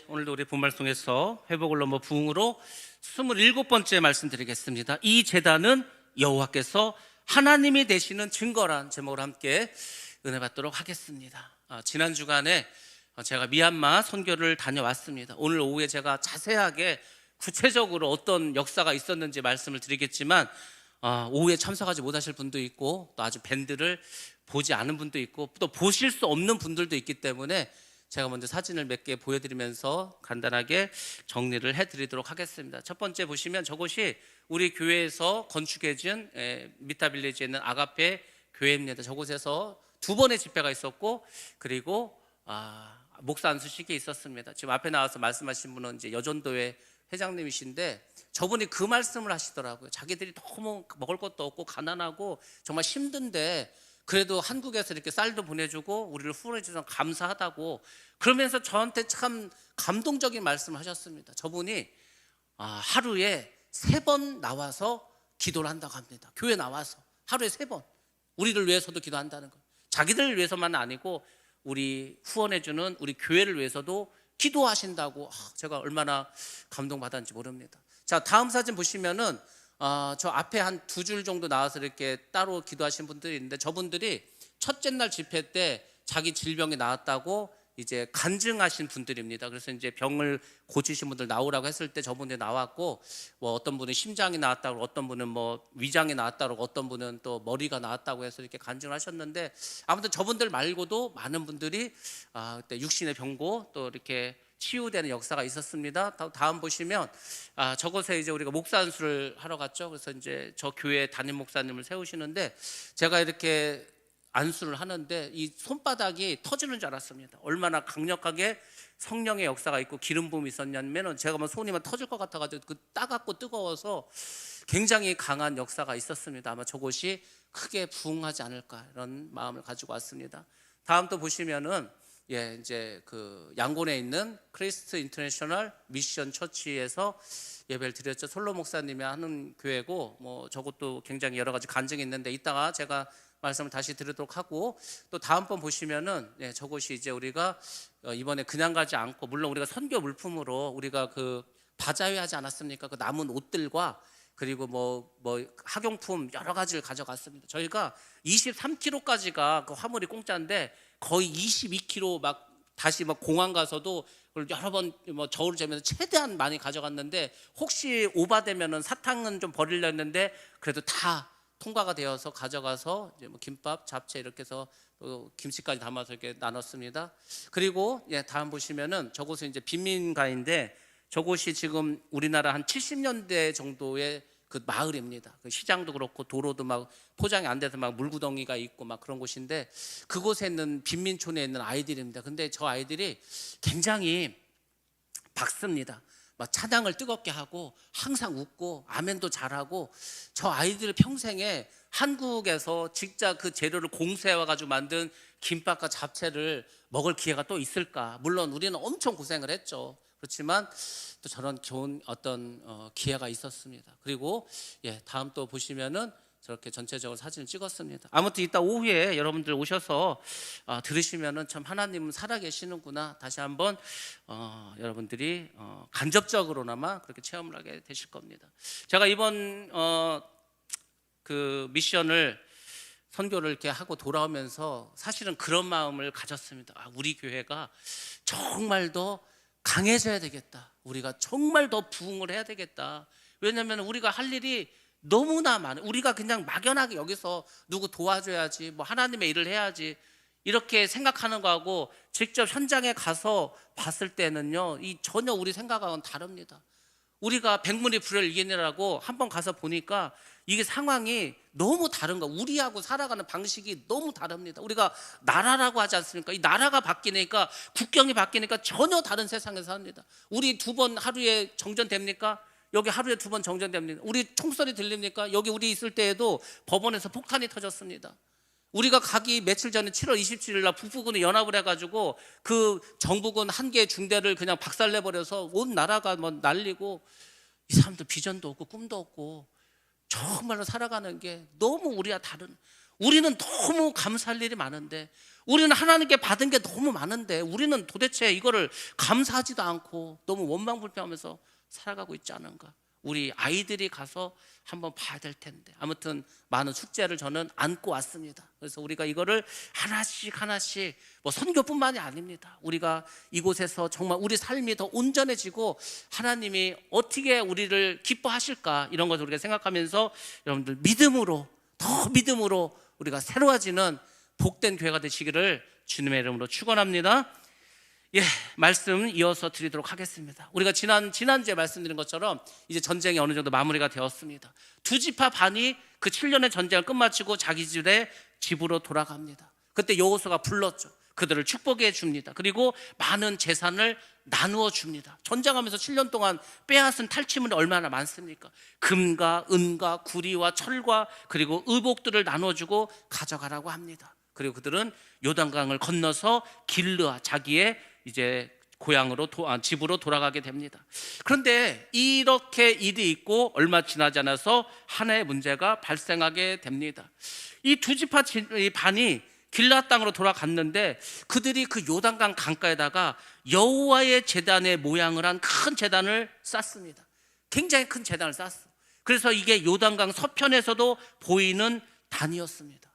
오늘도 우리 본말씀에서 회복을 넘어 부흥으로 27번째 말씀드리겠습니다. 이 제단은 여호와께서 하나님이 되시는 증거란 제목으로 함께 은혜 받도록 하겠습니다. 지난 주간에 제가 미얀마 선교를 다녀왔습니다. 오늘 오후에 제가 자세하게 구체적으로 어떤 역사가 있었는지 말씀을 드리겠지만 오후에 참석하지 못하실 분도 있고 또 아주 밴드를 보지 않은 분도 있고 또 보실 수 없는 분들도 있기 때문에 제가 먼저 사진을 몇 개 보여드리면서 간단하게 정리를 해드리도록 하겠습니다. 첫 번째 보시면 저곳이 우리 교회에서 건축해준 미타빌리지에 있는 아가페 교회입니다. 저곳에서 두 번의 집회가 있었고 그리고 목사 안수식이 있었습니다. 지금 앞에 나와서 말씀하신 분은 이제 여전도회 회장님이신데 저분이 그 말씀을 하시더라고요. 자기들이 너무 먹을 것도 없고 가난하고 정말 힘든데 그래도 한국에서 이렇게 쌀도 보내주고 우리를 후원해 주셔서 감사하다고, 그러면서 저한테 참 감동적인 말씀을 하셨습니다. 저분이 하루에 3번 나와서 기도를 한다고 합니다. 교회 나와서 하루에 3번 우리를 위해서도 기도한다는 거. 자기들을 위해서만 아니고 우리 후원해 주는 우리 교회를 위해서도 기도하신다고. 제가 얼마나 감동받았는지 모릅니다. 자, 다음 사진 보시면은 저 앞에 한 2줄 정도 나와서 이렇게 따로 기도하신 분들이 있는데 저분들이 첫째 날 집회 때 자기 질병이 나았다고 이제 간증하신 분들입니다. 그래서 이제 병을 고치신 분들 나오라고 했을 때 저분들이 나왔고, 뭐 어떤 분은 심장이 나왔다고, 어떤 분은 뭐 위장이 나왔다고, 어떤 분은 또 머리가 나왔다고 해서 이렇게 간증을 하셨는데, 아무튼 저분들 말고도 많은 분들이 그때 육신의 병고 또 이렇게 치유되는 역사가 있었습니다. 다음 보시면 저곳에 이제 우리가 목사 안수를 하러 갔죠. 그래서 이제 저 교회 담임 목사님을 세우시는데 제가 이렇게 안수를 하는데 이 손바닥이 터지는 줄 알았습니다. 얼마나 강력하게 성령의 역사가 있고 기름 부음이 있었냐면은 제가 뭐 손이 막 터질 것 같아가지고 그 따갑고 뜨거워서 굉장히 강한 역사가 있었습니다. 아마 저곳이 크게 부흥하지 않을까 이런 마음을 가지고 왔습니다. 다음 또 보시면은 이제 그 양곤에 있는 크리스트 인터내셔널 미션 처치에서 예배를 드렸죠. 솔로 목사님이 하는 교회고 뭐 저것도 굉장히 여러 가지 간증이 있는데 이따가 제가 말씀을 다시 드리도록 하고, 또 다음번 보시면은 저것이 이제 우리가 이번에 그냥 가지 않고, 물론 우리가 선교 물품으로 우리가 그 바자회 하지 않았습니까? 그 남은 옷들과 그리고 뭐 학용품 여러 가지를 가져갔습니다. 저희가 23kg까지가 그 화물이 공짜인데 거의 22kg 막 다시 막 공항 가서도 여러 번 뭐 저울을 재면서 최대한 많이 가져갔는데 혹시 오바되면은 사탕은 좀 버리려 했는데 그래도 다 통과가 되어서 가져가서 이제 뭐 김밥, 잡채 이렇게 해서 김치까지 담아서 이렇게 나눴습니다. 그리고 다음 보시면은 저곳은 이제 빈민가인데 저곳이 지금 우리나라 한 70년대 정도의 그 마을입니다. 그 시장도 그렇고 도로도 막 포장이 안 돼서 막 물구덩이가 있고 막 그런 곳인데 그곳에 있는 빈민촌에 있는 아이들입니다. 근데 저 아이들이 굉장히 밝습니다. 막 찬양을 뜨겁게 하고 항상 웃고 아멘도 잘하고, 저 아이들 평생에 한국에서 직접 그 재료를 공수해 와가지고 만든 김밥과 잡채를 먹을 기회가 또 있을까? 물론 우리는 엄청 고생을 했죠. 그렇지만 또 저런 좋은 어떤 기회가 있었습니다. 그리고 다음 또 보시면은 저렇게 전체적으로 사진을 찍었습니다. 아무튼 이따 오후에 여러분들 오셔서 들으시면은 참 하나님은 살아계시는구나 다시 한번 여러분들이 간접적으로나마 그렇게 체험을 하게 되실 겁니다. 제가 이번 그 미션을 선교를 이렇게 하고 돌아오면서 사실은 그런 마음을 가졌습니다. 우리 교회가 정말 더 강해져야 되겠다. 우리가 정말 더 부흥을 해야 되겠다. 왜냐하면 우리가 할 일이 너무나 많아요. 우리가 그냥 막연하게 여기서 누구 도와줘야지, 뭐 하나님의 일을 해야지 이렇게 생각하는 거하고 직접 현장에 가서 봤을 때는요, 이 전혀 우리 생각하고는 다릅니다. 우리가 백문이 불여일견이라고 한번 가서 보니까 이게 상황이 너무 다른 거. 우리하고 살아가는 방식이 너무 다릅니다. 우리가 나라라고 하지 않습니까? 이 나라가 바뀌니까, 국경이 바뀌니까 전혀 다른 세상에서 삽니다. 우리 2번 하루에 정전됩니까? 여기 하루에 2번 정전됩니다. 우리 총소리 들립니까? 여기 우리 있을 때에도 법원에서 폭탄이 터졌습니다. 우리가 가기 며칠 전에 7월 27일 날 북부군이 연합을 해가지고 그 정부군 한 개 중대를 그냥 박살내버려서 온 나라가 뭐 날리고, 이 사람들 비전도 없고 꿈도 없고 정말로 살아가는 게 너무 우리와 다른, 우리는 너무 감사할 일이 많은데, 우리는 하나님께 받은 게 너무 많은데 우리는 도대체 이거를 감사하지도 않고 너무 원망불평하면서 살아가고 있지 않은가. 우리 아이들이 가서 한번 봐야 될 텐데. 아무튼 많은 숙제를 저는 안고 왔습니다. 그래서 우리가 이거를 하나씩 하나씩, 뭐 선교뿐만이 아닙니다. 우리가 이곳에서 정말 우리 삶이 더 온전해지고 하나님이 어떻게 우리를 기뻐하실까, 이런 것을 우리가 생각하면서 여러분들 믿음으로, 더 믿음으로 우리가 새로워지는 복된 교회가 되시기를 주님의 이름으로 축원합니다. 예, 말씀 이어서 드리도록 하겠습니다. 우리가 지난주에 말씀드린 것처럼 이제 전쟁이 어느 정도 마무리가 되었습니다. 두 지파 반이 그 7년의 전쟁을 끝마치고 자기 집으로 돌아갑니다. 그때 여호수아가 불렀죠. 그들을 축복해 줍니다. 그리고 많은 재산을 나누어 줍니다. 전쟁하면서 7년 동안 빼앗은 탈취물이 얼마나 많습니까? 금과 은과 구리와 철과 그리고 의복들을 나눠주고 가져가라고 합니다. 그리고 그들은 요단강을 건너서 길르아, 자기의 이제 고향으로 집으로 돌아가게 됩니다. 그런데 이렇게 일이 있고 얼마 지나지 않아서 하나의 문제가 발생하게 됩니다. 이 두 지파 반이 길르아 땅으로 돌아갔는데 그들이 그 요단강 강가에다가 여호와의 제단의 모양을 한 큰 제단을 쌓습니다. 굉장히 큰 제단을 쌓았어. 그래서 이게 요단강 서편에서도 보이는 단이었습니다.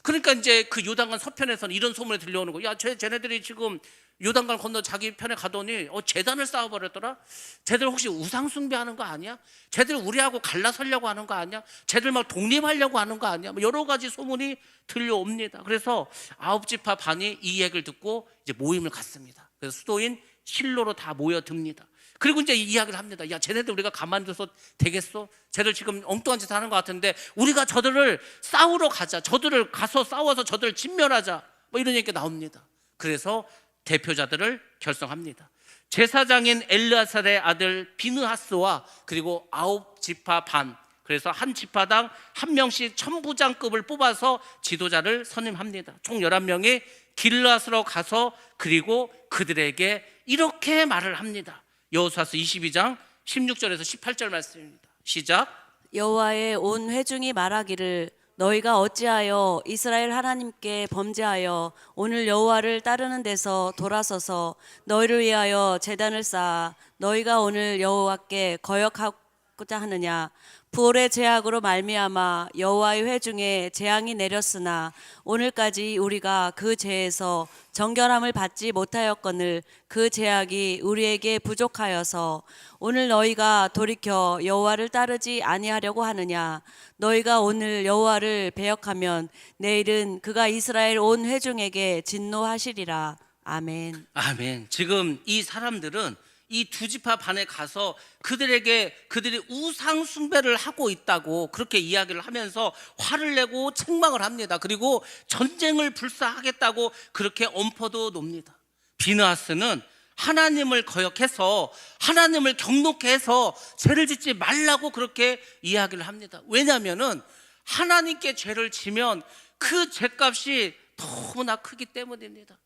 그러니까 이제 그 요단강 서편에서는 이런 소문이 들려오는 거예요. 야, 쟤네들이 지금 요단강 건너 자기 편에 가더니 제단을 쌓아버렸더라. 쟤들 혹시 우상 숭배하는 거 아니야? 쟤들 우리하고 갈라서려고 하는 거 아니야? 쟤들 막 독립하려고 하는 거 아니야? 뭐 여러 가지 소문이 들려옵니다. 그래서 9지파 반이 이 얘기를 듣고 이제 모임을 갖습니다. 그래서 수도인 실로로 다 모여듭니다. 그리고 이제 이야기를 합니다. 야, 쟤네들 우리가 가만둬서 되겠어? 쟤들 지금 엉뚱한 짓 하는 것 같은데 우리가 저들을 싸우러 가자. 저들을 가서 싸워서 저들을 진멸하자. 뭐 이런 얘기가 나옵니다. 그래서 대표자들을 결성합니다. 제사장인 엘르아살의 아들 비느하스와 그리고 9지파 반, 그래서 한 지파당 한 명씩 천부장급을 뽑아서 지도자를 선임합니다. 총 11명이 길르앗으로 가서 그리고 그들에게 이렇게 말을 합니다. 여호수아서 22장 16절에서 18절 말씀입니다. 시작. 여호와의 온 회중이 말하기를 너희가 어찌하여 이스라엘 하나님께 범죄하여 오늘 여호와를 따르는 데서 돌아서서 너희를 위하여 제단을 쌓아 너희가 오늘 여호와께 거역하고자 하느냐. 부올의 죄악으로 말미암아 여호와의 회중에 재앙이 내렸으나 오늘까지 우리가 그 죄에서 정결함을 받지 못하였거늘 그 죄악이 우리에게 부족하여서 오늘 너희가 돌이켜 여호와를 따르지 아니하려고 하느냐. 너희가 오늘 여호와를 배역하면 내일은 그가 이스라엘 온 회중에게 진노하시리라. 아멘. 아멘. 지금 이 사람들은 이 두 지파 반에 가서 그들이 우상 숭배를 하고 있다고 그렇게 이야기를 하면서 화를 내고 책망을 합니다. 그리고 전쟁을 불사하겠다고 그렇게 엄포도 놉니다. 비느하스는 하나님을 거역해서 하나님을 경노케 해서 죄를 짓지 말라고 그렇게 이야기를 합니다. 왜냐하면은 하나님께 죄를 지면 그 죄값이 너무나 크기 때문입니다.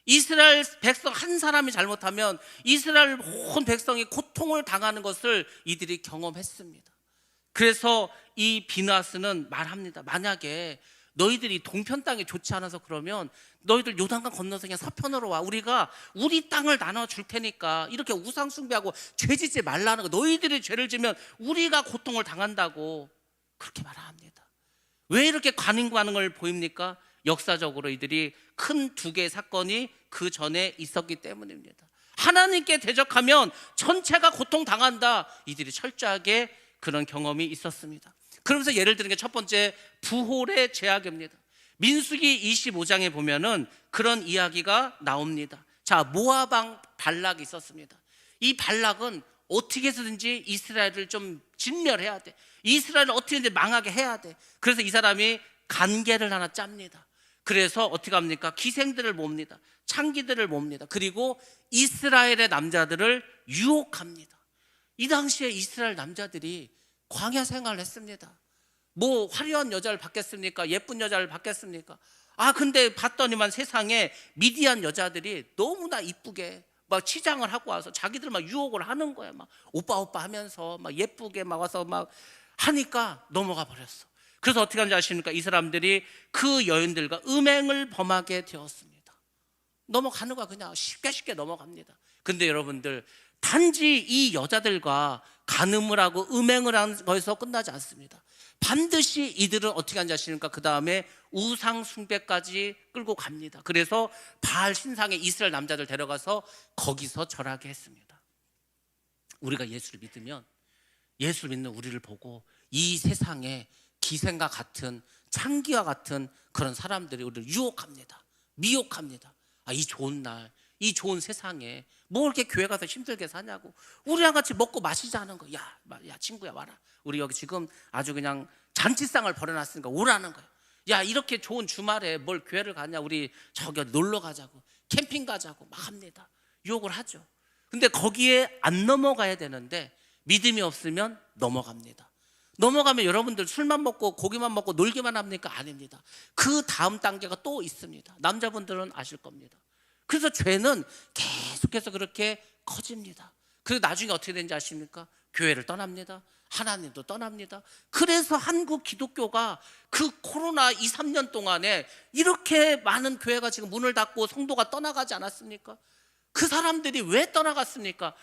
이스라엘 백성 한 사람이 잘못하면 이스라엘 온 백성이 고통을 당하는 것을 이들이 경험했습니다. 그래서 이 비느하스는 말합니다. 만약에 너희들이 동편 땅이 좋지 않아서 그러면 너희들 요단강 건너서 그냥 서편으로 와. 우리가 우리 땅을 나눠줄 테니까 이렇게 우상 숭배하고 죄 짓지 말라는 거. 너희들이 죄를 지면 우리가 고통을 당한다고 그렇게 말합니다. 왜 이렇게 관인구하는 걸 보입니까? 역사적으로 이들이 큰 두 개의 사건이 그 전에 있었기 때문입니다. 하나님께 대적하면 전체가 고통당한다. 이들이 철저하게 그런 경험이 있었습니다. 그러면서 예를 드는 게 첫 번째 부홀의 죄악입니다. 민수기 25장에 보면은 그런 이야기가 나옵니다. 자, 모압 왕 발락이 있었습니다. 이 발락은 어떻게 해서든지 이스라엘을 좀 진멸해야 돼. 이스라엘을 어떻게든지 망하게 해야 돼. 그래서 이 사람이 간계를 하나 짭니다. 그래서 어떻게 합니까? 기생들을 몹니다. 창기들을 몹니다. 그리고 이스라엘의 남자들을 유혹합니다. 이 당시에 이스라엘 남자들이 광야 생활을 했습니다. 뭐 화려한 여자를 받겠습니까? 예쁜 여자를 받겠습니까? 근데 봤더니만 세상에 미디안 여자들이 너무나 이쁘게 막 치장을 하고 와서 자기들 막 유혹을 하는 거야. 막 오빠 하면서 막 예쁘게 막 와서 막 하니까 넘어가 버렸어. 그래서 어떻게 하는지 아십니까? 이 사람들이 그 여인들과 음행을 범하게 되었습니다. 넘어가는 거야. 그냥 쉽게 넘어갑니다. 근데 여러분들, 단지 이 여자들과 간음을 하고 음행을 한 거에서 끝나지 않습니다. 반드시 이들은 어떻게 하는지 아십니까? 그 다음에 우상 숭배까지 끌고 갑니다. 그래서 바알 신상에 이스라엘 남자들 데려가서 거기서 절하게 했습니다. 우리가 예수를 믿으면, 예수를 믿는 우리를 보고 이 세상에 기생과 같은, 창기와 같은 그런 사람들이 우리를 유혹합니다. 미혹합니다. 이 좋은 날, 이 좋은 세상에 뭐 이렇게 교회 가서 힘들게 사냐고, 우리랑 같이 먹고 마시자는 거. 야 친구야, 와라. 우리 여기 지금 아주 그냥 잔치상을 벌여놨으니까 오라는 거야. 야, 이렇게 좋은 주말에 뭘 교회를 가냐, 우리 저기 놀러 가자고, 캠핑 가자고 막 합니다. 유혹을 하죠. 근데 거기에 안 넘어가야 되는데 믿음이 없으면 넘어갑니다. 넘어가면 여러분들 술만 먹고 고기만 먹고 놀기만 합니까? 아닙니다. 그 다음 단계가 또 있습니다. 남자분들은 아실 겁니다. 그래서 죄는 계속해서 그렇게 커집니다. 그리고 나중에 어떻게 되는지 아십니까? 교회를 떠납니다. 하나님도 떠납니다. 그래서 한국 기독교가 그 코로나 2, 3년 동안에 이렇게 많은 교회가 지금 문을 닫고 성도가 떠나가지 않았습니까? 그 사람들이 왜 떠나갔습니까?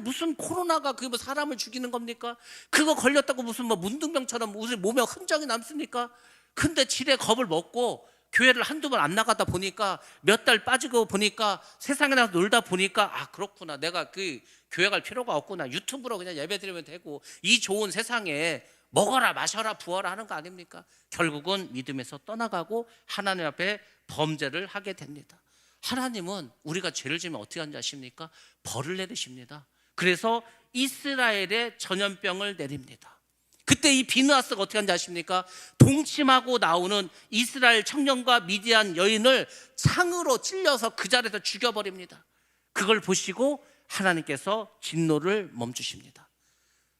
무슨 코로나가 뭐 사람을 죽이는 겁니까? 그거 걸렸다고 무슨 뭐 문둥병처럼 우리 몸에 흔적이 남습니까? 근데 지레 겁을 먹고 교회를 한두 번 안 나가다 보니까, 몇 달 빠지고 보니까, 세상에 나가서 놀다 보니까, 그렇구나, 내가 그 교회 갈 필요가 없구나, 유튜브로 그냥 예배 드리면 되고, 이 좋은 세상에 먹어라 마셔라 부어라 하는 거 아닙니까? 결국은 믿음에서 떠나가고 하나님 앞에 범죄를 하게 됩니다. 하나님은 우리가 죄를 지으면 어떻게 하는지 아십니까? 벌을 내리십니다. 그래서 이스라엘에 전염병을 내립니다. 그때 이 비느하스가 어떻게 하는지 아십니까? 동침하고 나오는 이스라엘 청년과 미디안 여인을 창으로 찔려서 그 자리에서 죽여버립니다. 그걸 보시고 하나님께서 진노를 멈추십니다.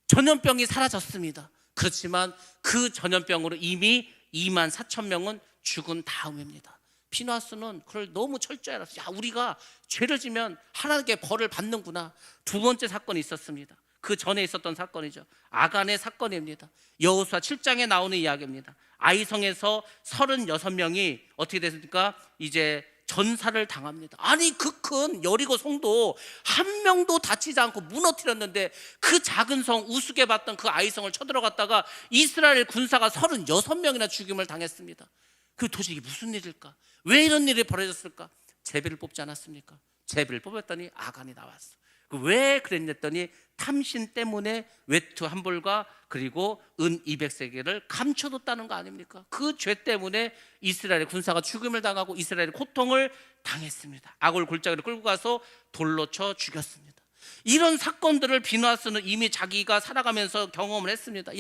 전염병이 사라졌습니다. 그렇지만 그 전염병으로 이미 2만 4천 명은 죽은 다음입니다. 비느하스는 그걸 너무 철저히 알았어요. 우리가 죄를 지면 하나님께 벌을 받는구나. 두 번째 사건이 있었습니다. 그 전에 있었던 사건이죠. 아간의 사건입니다. 여호수아 7장에 나오는 이야기입니다. 아이성에서 36명이 어떻게 됐습니까? 이제 전사를 당합니다. 그 큰 여리고 성도 한 명도 다치지 않고 무너뜨렸는데, 그 작은 성, 우습게 봤던 그 아이성을 쳐들어갔다가 이스라엘 군사가 36명이나 죽임을 당했습니다. 그 도대체 이게 무슨 일일까? 왜 이런 일이 벌어졌을까? 제비를 뽑지 않았습니까? 제비를 뽑았더니 아간이 나왔어. 왜 그랬더니 탐신 때문에 외투 한 벌과 그리고 은 200세겔을 감춰뒀다는 거 아닙니까? 그 죄 때문에 이스라엘의 군사가 죽음을 당하고 이스라엘의 고통을 당했습니다. 아골 골짜기로 끌고 가서 돌로 쳐 죽였습니다. 이런 사건들을 비느하스는 이미 자기가 살아가면서 경험을 했습니다.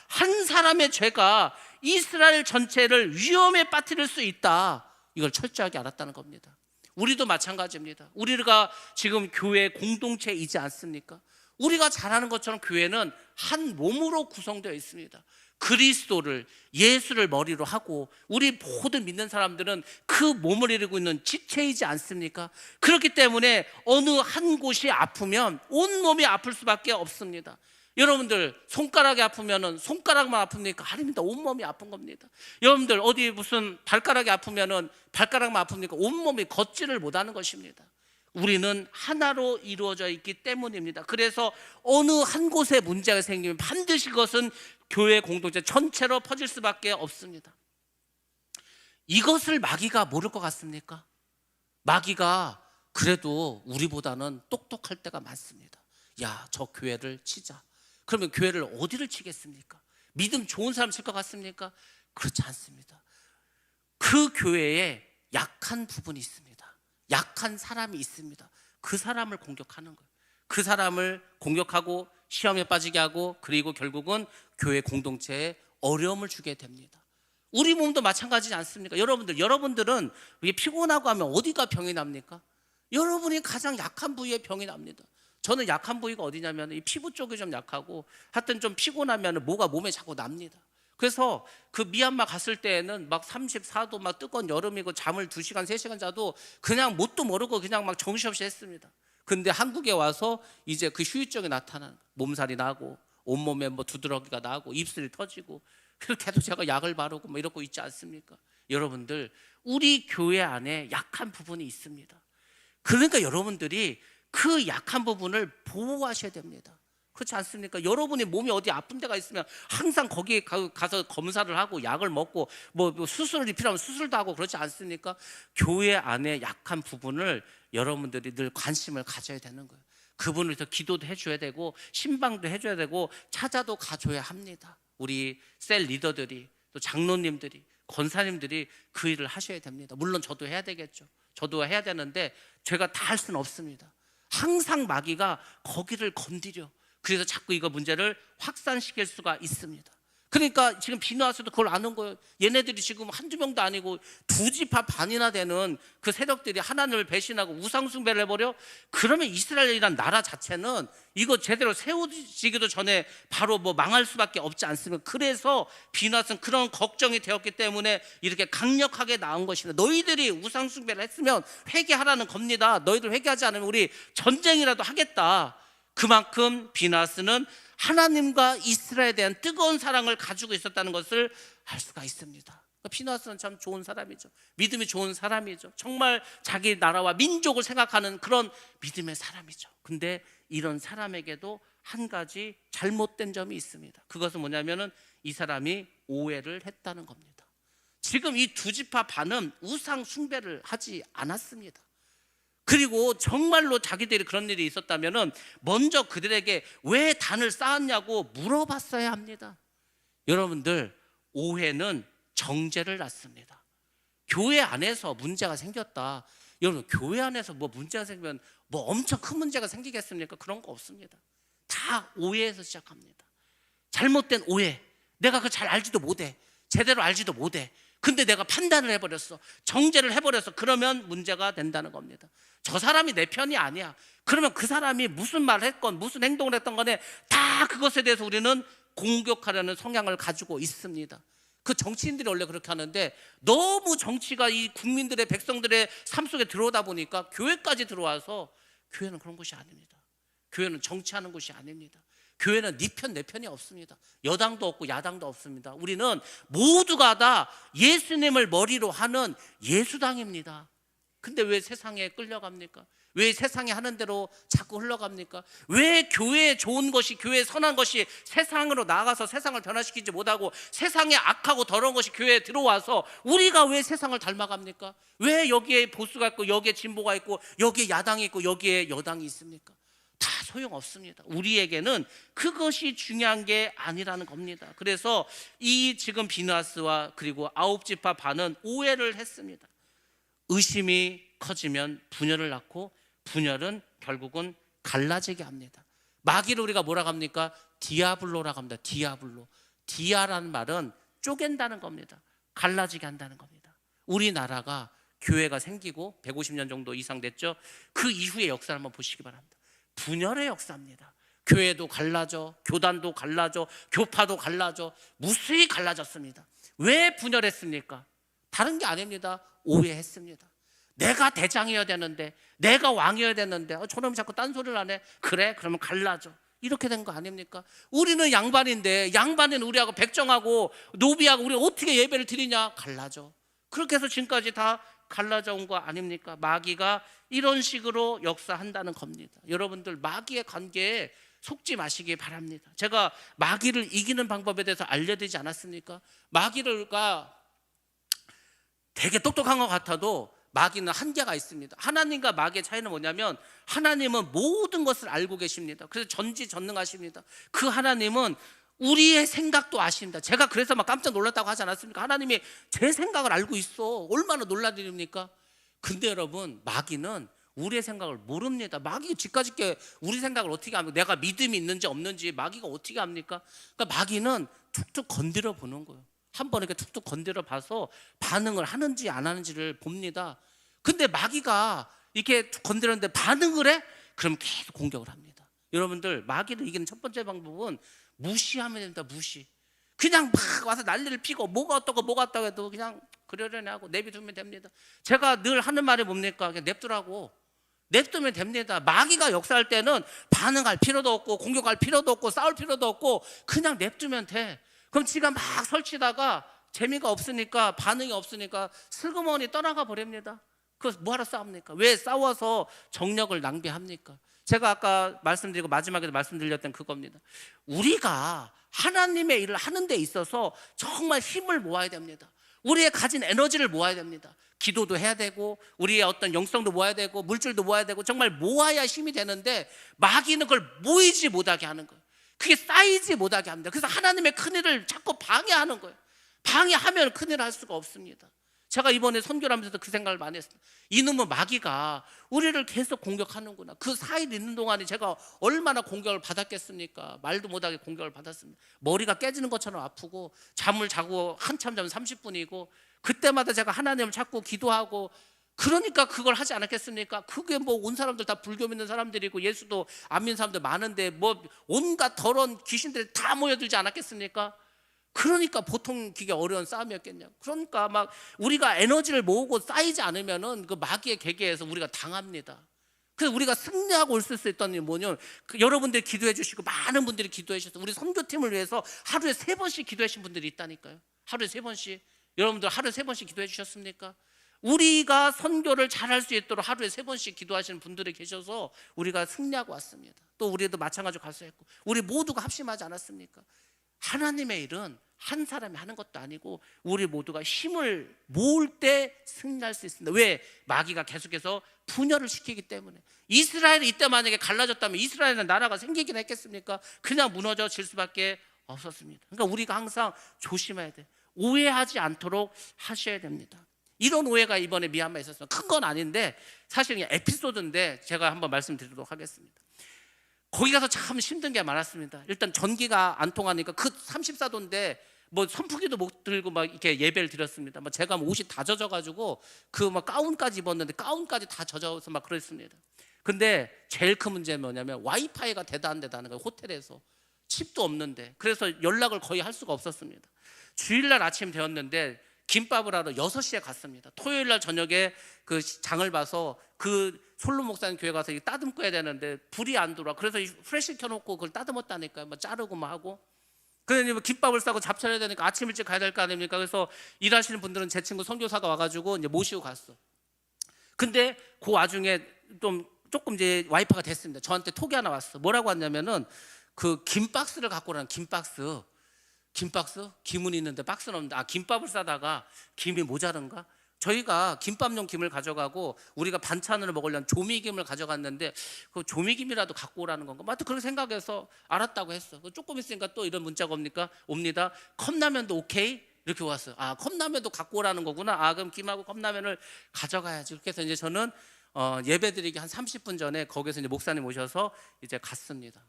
한 사람의 죄가 이스라엘 전체를 위험에 빠뜨릴 수 있다, 이걸 철저하게 알았다는 겁니다. 우리도 마찬가지입니다. 우리가 지금 교회 공동체이지 않습니까? 우리가 잘 아는 것처럼 교회는 한 몸으로 구성되어 있습니다. 그리스도를, 예수를 머리로 하고 우리 모든 믿는 사람들은 그 몸을 이루고 있는 지체이지 않습니까? 그렇기 때문에 어느 한 곳이 아프면 온 몸이 아플 수밖에 없습니다. 여러분들 손가락이 아프면은 손가락만 아픕니까? 아닙니다. 온몸이 아픈 겁니다. 여러분들 어디 무슨 발가락이 아프면은 발가락만 아픕니까? 온몸이 걷지를 못하는 것입니다. 우리는 하나로 이루어져 있기 때문입니다. 그래서 어느 한 곳에 문제가 생기면 반드시 그것은 교회 공동체 전체로 퍼질 수밖에 없습니다. 이것을 마귀가 모를 것 같습니까? 마귀가 그래도 우리보다는 똑똑할 때가 많습니다. 저 교회를 치자. 그러면 교회를 어디를 치겠습니까? 믿음 좋은 사람 칠 것 같습니까? 그렇지 않습니다. 그 교회에 약한 부분이 있습니다. 약한 사람이 있습니다. 그 사람을 공격하는 거예요. 그 사람을 공격하고 시험에 빠지게 하고, 그리고 결국은 교회 공동체에 어려움을 주게 됩니다. 우리 몸도 마찬가지지 않습니까? 여러분들은 피곤하고 하면 어디가 병이 납니까? 여러분이 가장 약한 부위에 병이 납니다. 저는 약한 부위가 어디냐면 이 피부 쪽이 좀 약하고, 하여튼 좀 피곤하면 뭐가 몸에 자꾸 납니다. 그래서 그 미얀마 갔을 때에는 막 34도 막 뜨거운 여름이고 잠을 2시간 3시간 자도 그냥 뭣도 모르고 그냥 막 정신없이 했습니다. 근데 한국에 와서 이제 그 후유증이 나타나는, 몸살이 나고 온몸에 뭐 두드러기가 나고 입술이 터지고, 그렇게 해도 제가 약을 바르고 뭐 이러고 있지 않습니까? 여러분들, 우리 교회 안에 약한 부분이 있습니다. 그러니까 여러분들이 그 약한 부분을 보호하셔야 됩니다. 그렇지 않습니까? 여러분이 몸이 어디 아픈 데가 있으면 항상 거기에 가서 검사를 하고 약을 먹고 뭐 수술이 필요하면 수술도 하고 그렇지 않습니까? 교회 안에 약한 부분을 여러분들이 늘 관심을 가져야 되는 거예요. 그분을 더 기도도 해줘야 되고 신방도 해줘야 되고 찾아도 가줘야 합니다. 우리 셀 리더들이, 또 장로님들이, 권사님들이 그 일을 하셔야 됩니다. 물론 저도 해야 되겠죠. 저도 해야 되는데 제가 다 할 수는 없습니다. 항상 마귀가 거기를 건드려. 그래서 자꾸 이거 문제를 확산시킬 수가 있습니다. 그러니까 지금 비누아스도 그걸 아는 거예요. 얘네들이 지금 한두 명도 아니고 두 지파 반이나 되는 그 세력들이 하나님을 배신하고 우상숭배를 해버려. 그러면 이스라엘이란 나라 자체는 이거 제대로 세워지기도 전에 바로 뭐 망할 수밖에 없지 않습니까? 그래서 비누아스는 그런 걱정이 되었기 때문에 이렇게 강력하게 나온 것입니다. 너희들이 우상숭배를 했으면 회개하라는 겁니다. 너희들 회개하지 않으면 우리 전쟁이라도 하겠다. 그만큼 비누아스는 하나님과 이스라엘에 대한 뜨거운 사랑을 가지고 있었다는 것을 알 수가 있습니다. 비누아스는 참 좋은 사람이죠. 믿음이 좋은 사람이죠. 정말 자기 나라와 민족을 생각하는 그런 믿음의 사람이죠. 근데 이런 사람에게도 한 가지 잘못된 점이 있습니다. 그것은 뭐냐면은 이 사람이 오해를 했다는 겁니다. 지금 이 두 지파 반은 우상 숭배를 하지 않았습니다. 그리고 정말로 자기들이 그런 일이 있었다면 먼저 그들에게 왜 단을 쌓았냐고 물어봤어야 합니다. 여러분들, 오해는 정죄를 낳습니다. 교회 안에서 문제가 생겼다. 여러분, 교회 안에서 뭐 문제가 생기면 뭐 엄청 큰 문제가 생기겠습니까? 그런 거 없습니다. 다 오해에서 시작합니다. 잘못된 오해. 내가 그걸 잘 알지도 못해. 제대로 알지도 못해. 근데 내가 판단을 해버렸어. 정죄를 해버렸어. 그러면 문제가 된다는 겁니다. 저 사람이 내 편이 아니야. 그러면 그 사람이 무슨 말을 했건 무슨 행동을 했던 간에 다 그것에 대해서 우리는 공격하려는 성향을 가지고 있습니다. 그 정치인들이 원래 그렇게 하는데 너무 정치가 이 국민들의, 백성들의 삶 속에 들어오다 보니까 교회까지 들어와서, 교회는 그런 곳이 아닙니다. 교회는 정치하는 곳이 아닙니다. 교회는 네 편, 내 편이 없습니다. 여당도 없고 야당도 없습니다. 우리는 모두가 다 예수님을 머리로 하는 예수당입니다. 근데 왜 세상에 끌려갑니까? 왜 세상에 하는 대로 자꾸 흘러갑니까? 왜 교회에 좋은 것이, 교회에 선한 것이 세상으로 나가서 세상을 변화시키지 못하고 세상에 악하고 더러운 것이 교회에 들어와서 우리가 왜 세상을 닮아갑니까? 왜 여기에 보수가 있고 여기에 진보가 있고 여기에 야당이 있고 여기에 여당이 있습니까? 다 소용없습니다. 우리에게는 그것이 중요한 게 아니라는 겁니다. 그래서 이 지금 비누아스와 그리고 아홉 지파 반은 오해를 했습니다. 의심이 커지면 분열을 낳고 분열은 결국은 갈라지게 합니다. 마귀를 우리가 뭐라고 합니까? 디아블로라고 합니다. 디아블로. 디아라는 말은 쪼갠다는 겁니다. 갈라지게 한다는 겁니다. 우리나라가 교회가 생기고 150년 정도 이상 됐죠. 그 이후의 역사를 한번 보시기 바랍니다. 분열의 역사입니다. 교회도 갈라져, 교단도 갈라져, 교파도 갈라져, 무수히 갈라졌습니다. 왜 분열했습니까? 다른 게 아닙니다. 오해했습니다. 내가 대장이어야 되는데, 내가 왕이어야 되는데 저놈이 자꾸 딴소리를 하네. 그래? 그러면 갈라져. 이렇게 된 거 아닙니까? 우리는 양반인데 양반은 우리하고 백정하고 노비하고 우리가 어떻게 예배를 드리냐? 갈라져. 그렇게 해서 지금까지 다 갈라져 온 거 아닙니까? 마귀가 이런 식으로 역사한다는 겁니다. 여러분들, 마귀의 관계에 속지 마시기 바랍니다. 제가 마귀를 이기는 방법에 대해서 알려드리지 않았습니까? 마귀가 되게 똑똑한 것 같아도 마귀는 한계가 있습니다. 하나님과 마귀의 차이는 뭐냐면 하나님은 모든 것을 알고 계십니다. 그래서 전지전능하십니다. 그 하나님은 우리의 생각도 아십니다. 제가 그래서 막 깜짝 놀랐다고 하지 않았습니까? 하나님이 제 생각을 알고 있어. 얼마나 놀라드립니까? 근데 여러분, 마귀는 우리의 생각을 모릅니다. 마귀가 지까짓게 우리 생각을 어떻게 합니까? 내가 믿음이 있는지 없는지 마귀가 어떻게 합니까? 그러니까 마귀는 툭툭 건드려 보는 거예요. 한번 이렇게 툭툭 건드려 봐서 반응을 하는지 안 하는지를 봅니다. 근데 마귀가 이렇게 건드렸는데 반응을 해? 그럼 계속 공격을 합니다. 여러분들, 마귀를 이기는 첫 번째 방법은 무시하면 됩니다. 무시. 그냥 막 와서 난리를 피고 뭐가 어떠고 해도 그냥 그러려니 하고 내비두면 됩니다. 제가 늘 하는 말이 뭡니까? 그냥 냅두라고. 냅두면 됩니다. 마귀가 역사할 때는 반응할 필요도 없고 공격할 필요도 없고 싸울 필요도 없고 그냥 냅두면 돼. 그럼 지가 막 설치다가 재미가 없으니까, 반응이 없으니까 슬그머니 떠나가 버립니다. 그래서 뭐하러 싸웁니까? 왜 싸워서 정력을 낭비합니까? 제가 아까 말씀드리고 마지막에도 말씀드렸던 그겁니다. 우리가 하나님의 일을 하는 데 있어서 정말 힘을 모아야 됩니다. 우리의 가진 에너지를 모아야 됩니다. 기도도 해야 되고, 우리의 어떤 영성도 모아야 되고, 물질도 모아야 되고, 정말 모아야 힘이 되는데 마귀는 그걸 모이지 못하게 하는 거예요. 그게 쌓이지 못하게 합니다. 그래서 하나님의 큰일을 자꾸 방해하는 거예요. 방해하면 큰일을 할 수가 없습니다. 제가 이번에 선교를 하면서도 그 생각을 많이 했습니다. 이놈의 마귀가 우리를 계속 공격하는구나. 그 4일 있는 동안에 제가 얼마나 공격을 받았겠습니까? 말도 못하게 공격을 받았습니다. 머리가 깨지는 것처럼 아프고, 잠을 자고 한참 자면 30분이고, 그때마다 제가 하나님을 찾고 기도하고, 그러니까 그걸 하지 않았겠습니까? 그게 뭐 온 사람들 다 불교 믿는 사람들이고 예수도 안 믿는 사람들 많은데 뭐 온갖 더러운 귀신들이 다 모여들지 않았겠습니까? 그러니까 보통 그게 어려운 싸움이었겠냐고. 그러니까 막 우리가 에너지를 모으고 쌓이지 않으면은 그 마귀의 계계에서 우리가 당합니다. 그래서 우리가 승리하고 올 수 있었던 게 뭐냐면, 여러분들이 기도해 주시고 많은 분들이 기도해 주셔서 우리 선교팀을 위해서 하루에 3번씩 기도해 주신 분들이 있다니까요. 하루에 3번씩. 여러분들 하루에 3번씩 기도해 주셨습니까? 우리가 선교를 잘할 수 있도록 하루에 3번씩 기도하시는 분들이 계셔서 우리가 승리하고 왔습니다. 또 우리도 마찬가지로 가수했고, 우리 모두가 합심하지 않았습니까? 하나님의 일은 한 사람이 하는 것도 아니고 우리 모두가 힘을 모을 때 승리할 수 있습니다. 왜? 마귀가 계속해서 분열을 시키기 때문에. 이스라엘이 이때 만약에 갈라졌다면 이스라엘은 나라가 생기긴 했겠습니까? 그냥 무너져질 수밖에 없었습니다. 그러니까 우리가 항상 조심해야 돼. 오해하지 않도록 하셔야 됩니다. 이런 오해가 이번에 미얀마에 있었어요. 큰 건 아닌데 사실 그냥 에피소드인데 제가 한번 말씀드리도록 하겠습니다. 거기 가서 참 힘든 게 많았습니다. 일단 전기가 안 통하니까, 그 34도인데 뭐 선풍기도 못 들고 막 이렇게 예배를 드렸습니다. 막 제가 옷이 다 젖어가지고 그 막 가운까지 입었는데 가운까지 다 젖어서 막 그랬습니다. 근데 제일 큰 문제는 뭐냐면 와이파이가 대단하다는 거예요. 호텔에서 칩도 없는데. 그래서 연락을 거의 할 수가 없었습니다. 주일날 아침 되었는데 김밥을 하러 6시에 갔습니다. 토요일날 저녁에 그 장을 봐서 그 솔로 목사님 교회 가서 따듬고 해야 되는데 불이 안 들어와. 그래서 프레시 켜놓고 그걸 따듬었다니까요. 뭐 자르고 뭐 하고. 그래서 김밥을 싸고 잡차려야 되니까 아침 일찍 가야 될 거 아닙니까? 그래서 일하시는 분들은 제 친구 선교사가 와가지고 이제 모시고 갔어. 근데 그 와중에 조금 이제 와이파가 됐습니다. 저한테 톡이 하나 왔어. 뭐라고 왔냐면은 그 김박스를 갖고 오라는 김박스. 김은 있는데 박스는 없는데, 김밥을 싸다가 김이 모자른가? 저희가 김밥용 김을 가져가고 우리가 반찬으로 먹으려는 조미김을 가져갔는데 그 조미김이라도 갖고 오라는 건가? 하여튼 그렇게 생각해서 알았다고 했어. 조금 있으니까 또 이런 문자가 옵니다. 컵라면도 오케이? 이렇게 왔어요. 컵라면도 갖고 오라는 거구나. 그럼 김하고 컵라면을 가져가야지. 그렇게 해서 이제 저는 예배드리기 한 30분 전에 거기서 이제 목사님 오셔서 이제 갔습니다.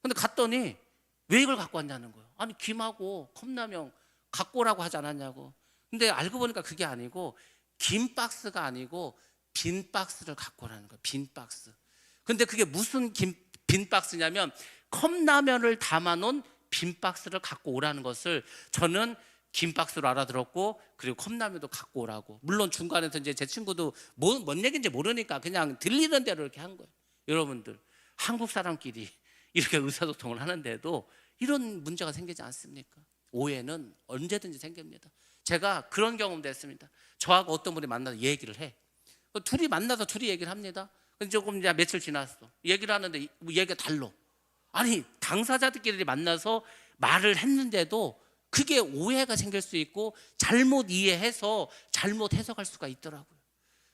근데 갔더니 왜 이걸 갖고 왔냐는 거예요. 아니 김하고 컵라면 갖고 오라고 하지 않았냐고. 근데 알고 보니까 그게 아니고 김 박스가 아니고 빈 박스를 갖고 오라는 거예요. 빈 박스. 근데 그게 무슨 빈 박스냐면 컵라면을 담아놓은 빈 박스를 갖고 오라는 것을 저는 김 박스로 알아들었고, 그리고 컵라면도 갖고 오라고. 물론 중간에서 이제 제 친구도 뭔 얘기인지 모르니까 그냥 들리는 대로 이렇게 한 거예요. 여러분들 한국 사람끼리 이렇게 의사소통을 하는데도 이런 문제가 생기지 않습니까? 오해는 언제든지 생깁니다. 제가 그런 경험도 했습니다. 저하고 어떤 분이 만나서 얘기를 해. 둘이 만나서 둘이 얘기를 합니다. 조금 이제 며칠 지났어. 얘기를 하는데 얘기가 달라. 아니 당사자들끼리 만나서 말을 했는데도 그게 오해가 생길 수 있고 잘못 이해해서 잘못 해석할 수가 있더라고요.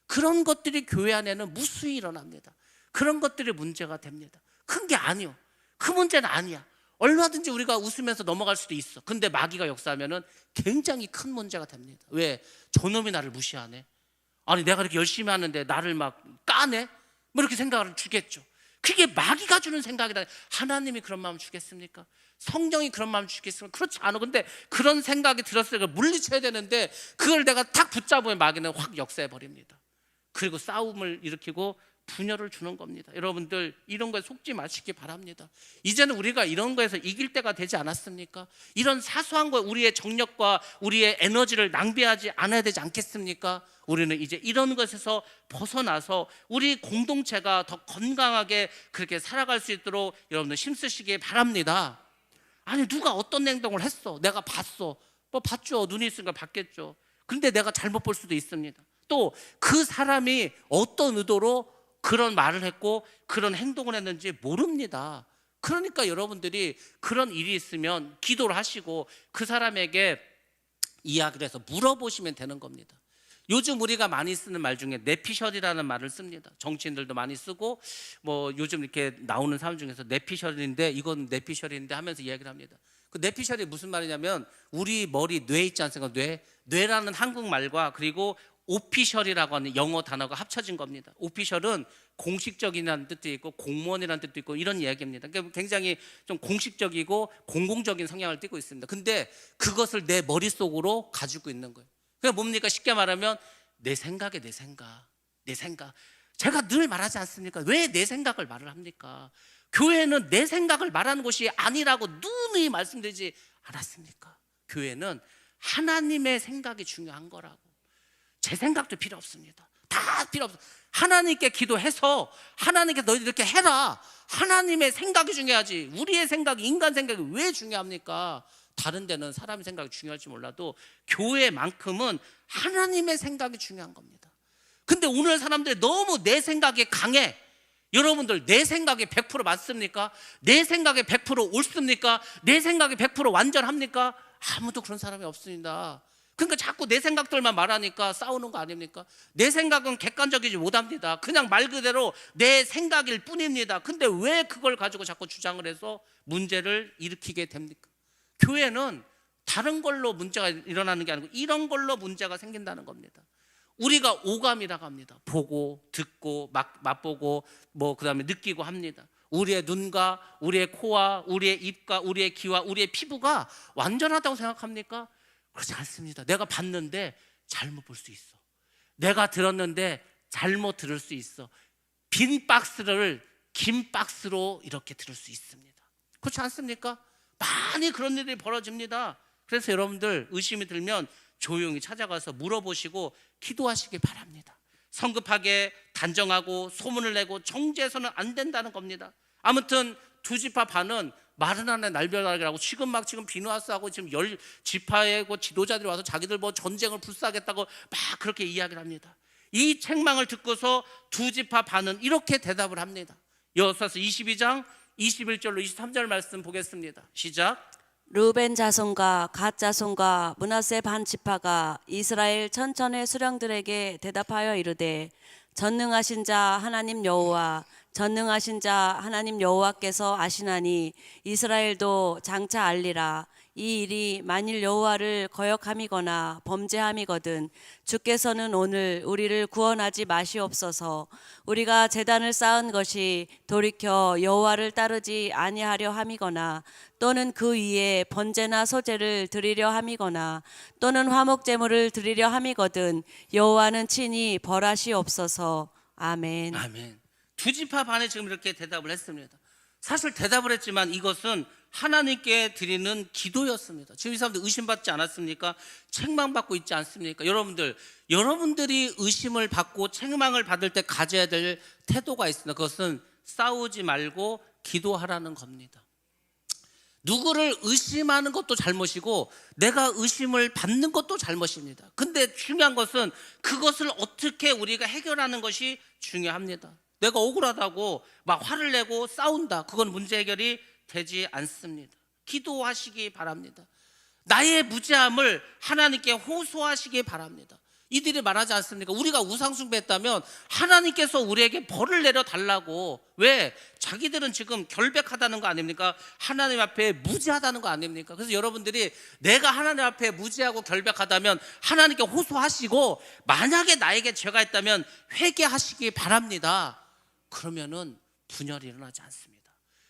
그런 것들이 교회 안에는 무수히 일어납니다. 그런 것들이 문제가 됩니다. 큰 게 아니요. 그 문제는 아니야. 얼마든지 우리가 웃으면서 넘어갈 수도 있어. 근데 마귀가 역사하면은 굉장히 큰 문제가 됩니다. 왜? 저놈이 나를 무시하네. 아니 내가 이렇게 열심히 하는데 나를 막 까네? 뭐 이렇게 생각을 주겠죠. 그게 마귀가 주는 생각이다. 하나님이 그런 마음 주겠습니까? 성령이 그런 마음 주겠습니까? 그렇지 않아. 근데 그런 생각이 들었을 때 물리쳐야 되는데 그걸 내가 탁 붙잡으면 마귀는 확 역사해 버립니다. 그리고 싸움을 일으키고 분열을 주는 겁니다. 여러분들 이런 거에 속지 마시기 바랍니다. 이제는 우리가 이런 거에서 이길 때가 되지 않았습니까? 이런 사소한 거 우리의 정력과 우리의 에너지를 낭비하지 않아야 되지 않겠습니까? 우리는 이제 이런 것에서 벗어나서 우리 공동체가 더 건강하게 그렇게 살아갈 수 있도록 여러분들 힘쓰시기 바랍니다. 아니 누가 어떤 행동을 했어, 내가 봤어. 뭐 봤죠. 눈이 있으니까 봤겠죠. 근데 내가 잘못 볼 수도 있습니다. 또 그 사람이 어떤 의도로 그런 말을 했고 그런 행동을 했는지 모릅니다. 그러니까 여러분들이 그런 일이 있으면 기도를 하시고 그 사람에게 이야기를 해서 물어보시면 되는 겁니다. 요즘 우리가 많이 쓰는 말 중에 내피셜이라는 말을 씁니다. 정치인들도 많이 쓰고 뭐 요즘 이렇게 나오는 사람 중에서 내피셜인데 이건 내피셜인데 하면서 이야기를 합니다. 그 내피셜이 무슨 말이냐면 우리 머리 뇌 있지 않습니까? 뇌라는 한국말과 그리고 오피셜이라고 하는 영어 단어가 합쳐진 겁니다. 오피셜은 공식적이라는 뜻도 있고 공무원이라는 뜻도 있고 이런 이야기입니다. 그러니까 굉장히 좀 공식적이고 공공적인 성향을 띠고 있습니다. 근데 그것을 내 머릿속으로 가지고 있는 거예요. 그게 뭡니까? 쉽게 말하면 내 생각에 내 생각. 제가 늘 말하지 않습니까? 왜 내 생각을 말을 합니까? 교회는 내 생각을 말하는 곳이 아니라고 누누이 말씀드리지 않았습니까? 교회는 하나님의 생각이 중요한 거라고. 제 생각도 필요 없습니다. 다 필요 없어. 하나님께 기도해서 하나님께 너희들 이렇게 해라. 하나님의 생각이 중요하지. 우리의 생각이, 인간 생각이 왜 중요합니까? 다른 데는 사람의 생각이 중요할지 몰라도 교회만큼은 하나님의 생각이 중요한 겁니다. 근데 오늘 사람들이 너무 내 생각이 강해. 여러분들 내 생각이 100% 맞습니까? 내 생각이 100% 옳습니까? 내 생각이 100% 완전합니까? 아무도 그런 사람이 없습니다. 그러니까 자꾸 내 생각들만 말하니까 싸우는 거 아닙니까? 내 생각은 객관적이지 못합니다. 그냥 말 그대로 내 생각일 뿐입니다. 근데 왜 그걸 가지고 자꾸 주장을 해서 문제를 일으키게 됩니까? 교회는 다른 걸로 문제가 일어나는 게 아니고 이런 걸로 문제가 생긴다는 겁니다. 우리가 오감이라고 합니다. 보고 듣고 맛보고 뭐 그다음에 느끼고 합니다. 우리의 눈과 우리의 코와 우리의 입과 우리의 귀와 우리의 피부가 완전하다고 생각합니까? 그렇지 않습니다. 내가 봤는데 잘못 볼 수 있어. 내가 들었는데 잘못 들을 수 있어. 빈 박스를 긴 박스로 이렇게 들을 수 있습니다. 그렇지 않습니까? 많이 그런 일이 벌어집니다. 그래서 여러분들 의심이 들면 조용히 찾아가서 물어보시고 기도하시기 바랍니다. 성급하게 단정하고 소문을 내고 정죄해서는 안 된다는 겁니다. 아무튼 두 지파 반은 마른 하늘 날벼락이라고 지금 비누아스하고 지금 열 지파의 지도자들이 와서 자기들 뭐 전쟁을 불사하겠다고 막 그렇게 이야기를 합니다. 이 책망을 듣고서 두 지파 반은 이렇게 대답을 합니다. 여호수아서 22장 21절로 23절 말씀 보겠습니다. 시작. 르벤 자손과 갓 자손과 므낫세 반 지파가 이스라엘 천천의 수령들에게 대답하여 이르되 전능하신 자 하나님 여호와 전능하신 자 하나님 여호와께서 아시나니 이스라엘도 장차 알리라. 이 일이 만일 여호와를 거역함이거나 범죄함이거든 주께서는 오늘 우리를 구원하지 마시옵소서. 우리가 제단을 쌓은 것이 돌이켜 여호와를 따르지 아니하려 함이거나 또는 그 위에 번제나 소제를 드리려 함이거나 또는 화목 제물을 드리려 함이거든 여호와는 친히 벌하시옵소서. 아멘. 아멘. 두 지파 반에 지금 이렇게 대답을 했습니다. 사실 대답을 했지만 이것은 하나님께 드리는 기도였습니다. 지금 이 사람들 의심받지 않았습니까? 책망받고 있지 않습니까? 여러분들이 의심을 받고 책망을 받을 때 가져야 될 태도가 있습니다. 그것은 싸우지 말고 기도하라는 겁니다. 누구를 의심하는 것도 잘못이고 내가 의심을 받는 것도 잘못입니다. 근데 중요한 것은 그것을 어떻게 우리가 해결하는 것이 중요합니다. 내가 억울하다고 막 화를 내고 싸운다. 그건 문제 해결이 되지 않습니다. 기도하시기 바랍니다. 나의 무죄함을 하나님께 호소하시기 바랍니다. 이들이 말하지 않습니까? 우리가 우상숭배했다면 하나님께서 우리에게 벌을 내려달라고. 왜? 자기들은 지금 결백하다는 거 아닙니까? 하나님 앞에 무죄하다는 거 아닙니까? 그래서 여러분들이 내가 하나님 앞에 무죄하고 결백하다면 하나님께 호소하시고 만약에 나에게 죄가 있다면 회개하시기 바랍니다. 그러면은 분열이 일어나지 않습니다.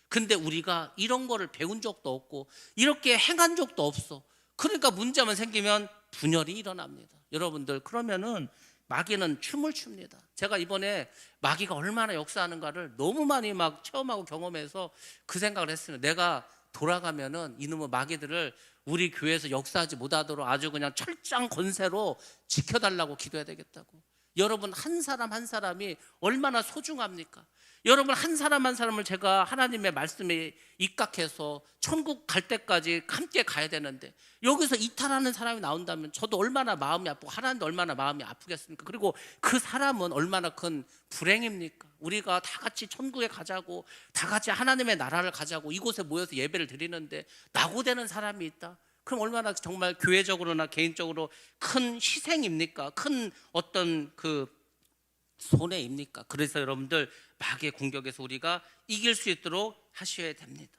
근데 우리가 이런 거를 배운 적도 없고 이렇게 행한 적도 없어. 그러니까 문제만 생기면 분열이 일어납니다. 여러분들 그러면은 마귀는 춤을 춥니다. 제가 이번에 마귀가 얼마나 역사하는가를 너무 많이 막 체험하고 경험해서 그 생각을 했습니다. 내가 돌아가면은 이놈의 마귀들을 우리 교회에서 역사하지 못하도록 아주 그냥 철장 권세로 지켜달라고 기도해야 되겠다고. 여러분 한 사람 한 사람이 얼마나 소중합니까? 여러분, 한 사람 한 사람을 제가 하나님의 말씀에 입각해서 천국 갈 때까지 함께 가야 되는데 여기서 이탈하는 사람이 나온다면 저도 얼마나 마음이 아프고 하나님도 얼마나 마음이 아프겠습니까? 그리고 그 사람은 얼마나 큰 불행입니까? 우리가 다 같이 천국에 가자고, 다 같이 하나님의 나라를 가자고 이곳에 모여서 예배를 드리는데 낙오되는 사람이 있다? 그럼 얼마나 정말 교회적으로나 개인적으로 큰 희생입니까? 큰 어떤 그 손해입니까? 그래서 여러분들 마귀의 공격에서 우리가 이길 수 있도록 하셔야 됩니다.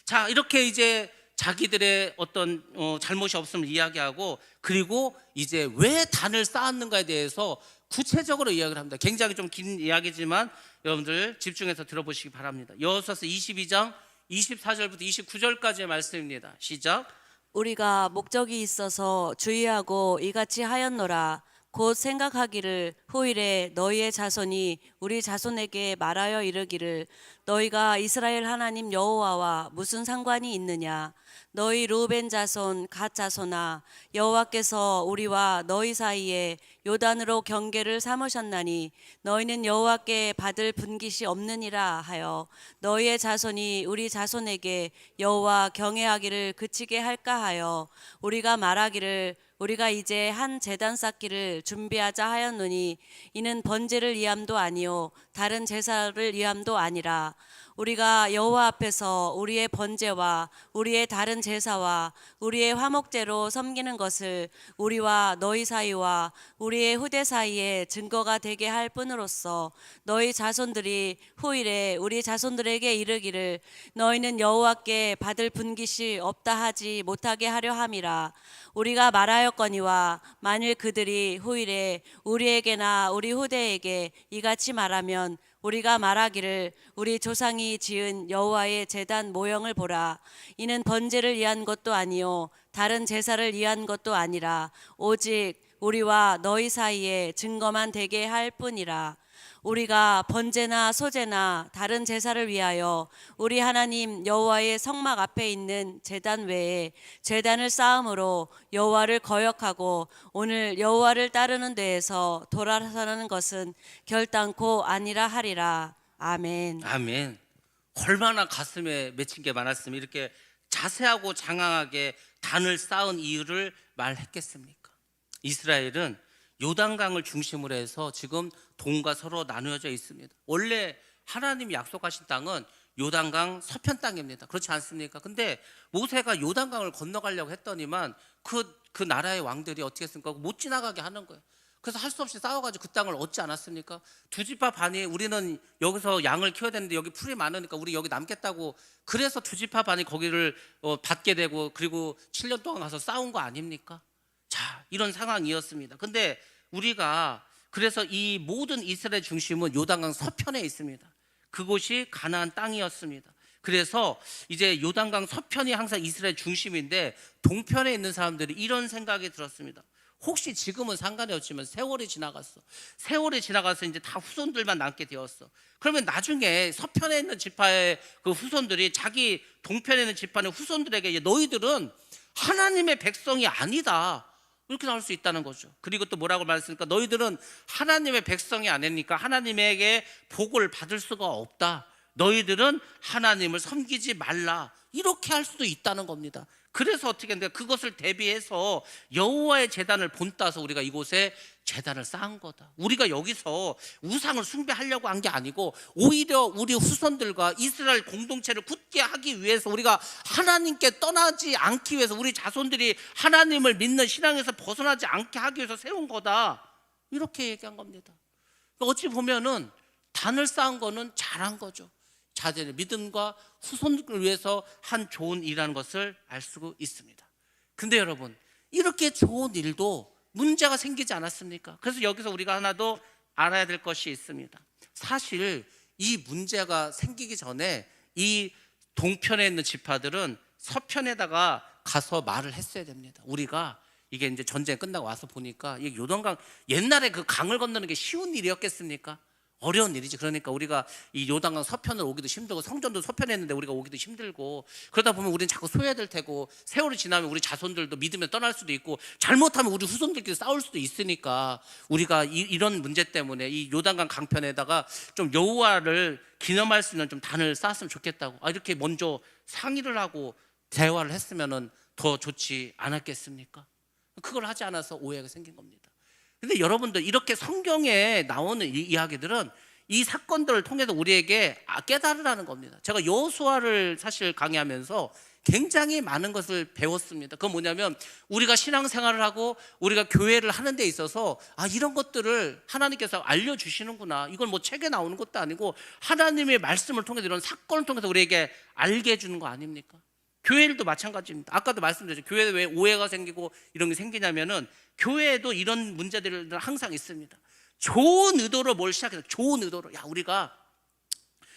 자, 이렇게 이제 자기들의 어떤 잘못이 없음을 이야기하고, 그리고 이제 왜 단을 쌓았는가에 대해서 구체적으로 이야기를 합니다. 굉장히 좀 긴 이야기지만 여러분들 집중해서 들어보시기 바랍니다. 여호수아서 22장 24절부터 29절까지의 말씀입니다. 시작. 우리가 목적이 있어서 주의하고 이같이 하였노라. 곧 생각하기를 후일에 너희의 자손이 우리 자손에게 말하여 이르기를 너희가 이스라엘 하나님 여호와와 무슨 상관이 있느냐. 너희 루벤 자손 갓 자손아, 여호와께서 우리와 너희 사이에 요단으로 경계를 삼으셨나니 너희는 여호와께 받을 분깃이 없느니라 하여 너희의 자손이 우리 자손에게 여호와 경외하기를 그치게 할까 하여 우리가 말하기를 우리가 이제 한 제단 쌓기를 준비하자 하였노니 이는 번제를 위함도 아니요 다른 제사를 위함도 아니라 우리가 여호와 앞에서 우리의 번제와 우리의 다른 제사와 우리의 화목제로 섬기는 것을 우리와 너희 사이와 우리의 후대 사이에 증거가 되게 할 뿐으로써 너희 자손들이 후일에 우리 자손들에게 이르기를 너희는 여호와께 받을 분깃이 없다 하지 못하게 하려 함이라. 우리가 말하였거니와 만일 그들이 후일에 우리에게나 우리 후대에게 이같이 말하면 우리가 말하기를 우리 조상이 지은 여호와의 제단 모형을 보라. 이는 번제를 위한 것도 아니요 다른 제사를 위한 것도 아니라 오직 우리와 너희 사이에 증거만 되게 할 뿐이라. 우리가 번제나 소제나 다른 제사를 위하여 우리 하나님 여호와의 성막 앞에 있는 제단 외에 제단을 쌓음으로 여호와를 거역하고 오늘 여호와를 따르는 데에서 돌아서는 것은 결단코 아니라 하리라. 아멘. 아멘. 얼마나 가슴에 맺힌 게 많았으면 이렇게 자세하고 장황하게 단을 쌓은 이유를 말했겠습니까? 이스라엘은 요단강을 중심으로 해서 지금 동과 서로 나누어져 있습니다. 원래 하나님이 약속하신 땅은 요단강 서편 땅입니다. 그렇지 않습니까? 근데 모세가 요단강을 건너가려고 했더니만 그 나라의 왕들이 어떻게 했습니까? 못 지나가게 하는 거예요. 그래서 할 수 없이 싸워가지고 그 땅을 얻지 않았습니까? 두 지파 반이 우리는 여기서 양을 키워야 되는데 여기 풀이 많으니까 우리 여기 남겠다고, 그래서 두 지파 반이 거기를 받게 되고 그리고 7년 동안 가서 싸운 거 아닙니까? 자, 이런 상황이었습니다. 근데 우리가 그래서 이 모든 이스라엘 중심은 요단강 서편에 있습니다. 그곳이 가나안 땅이었습니다. 그래서 이제 요단강 서편이 항상 이스라엘 중심인데 동편에 있는 사람들이 이런 생각이 들었습니다. 혹시 지금은 상관이 없지만 세월이 지나가서 이제 다 후손들만 남게 되었어. 그러면 나중에 서편에 있는 지파의 그 후손들이 자기 동편에 있는 지파의 후손들에게 너희들은 하나님의 백성이 아니다, 이렇게 나올 수 있다는 거죠. 그리고 또 뭐라고 말했습니까? 너희들은 하나님의 백성이 아니니까 하나님에게 복을 받을 수가 없다. 너희들은 하나님을 섬기지 말라, 이렇게 할 수도 있다는 겁니다. 그래서 어떻게 했는데 그것을 대비해서 여호와의 제단을 본따서 우리가 이곳에 제단을 쌓은 거다. 우리가 여기서 우상을 숭배하려고 한 게 아니고 오히려 우리 후손들과 이스라엘 공동체를 굳게 하기 위해서, 우리가 하나님께 떠나지 않기 위해서, 우리 자손들이 하나님을 믿는 신앙에서 벗어나지 않게 하기 위해서 세운 거다, 이렇게 얘기한 겁니다. 어찌 보면은 단을 쌓은 거는 잘한 거죠. 자들의 믿음과 후손들을 위해서 한 좋은 일이라는 것을 알 수 있습니다. 근데 여러분, 이렇게 좋은 일도 문제가 생기지 않았습니까? 그래서 여기서 우리가 하나 더 알아야 될 것이 있습니다. 사실 이 문제가 생기기 전에 이 동편에 있는 지파들은 서편에다가 가서 말을 했어야 됩니다. 우리가 이게 이제 전쟁 끝나고 와서 보니까 이 요단강, 옛날에 그 강을 건너는 게 쉬운 일이었겠습니까? 어려운 일이지. 그러니까 우리가 이 요단강 서편을 오기도 힘들고 성전도 서편에 있는데 우리가 오기도 힘들고, 그러다 보면 우리는 자꾸 소외될 테고, 세월이 지나면 우리 자손들도 믿으며 떠날 수도 있고, 잘못하면 우리 후손들끼리 싸울 수도 있으니까 우리가 이런 문제 때문에 이 요단강 강편에다가 좀 여호와를 기념할 수 있는 좀 단을 쌓았으면 좋겠다고 이렇게 먼저 상의를 하고 대화를 했으면은 더 좋지 않았겠습니까? 그걸 하지 않아서 오해가 생긴 겁니다. 근데 여러분들, 이렇게 성경에 나오는 이 이야기들은 이 사건들을 통해서 우리에게 깨달으라는 겁니다. 제가 여호수아를 사실 강의하면서 굉장히 많은 것을 배웠습니다. 그건 뭐냐면, 우리가 신앙생활을 하고 우리가 교회를 하는 데 있어서 이런 것들을 하나님께서 알려주시는구나. 이건 뭐 책에 나오는 것도 아니고 하나님의 말씀을 통해서, 이런 사건을 통해서 우리에게 알게 해주는 거 아닙니까? 교회도 마찬가지입니다. 아까도 말씀드렸죠. 교회에 왜 오해가 생기고 이런 게 생기냐면은, 교회에도 이런 문제들은 항상 있습니다. 좋은 의도로 뭘 시작해서, 좋은 의도로, 야, 우리가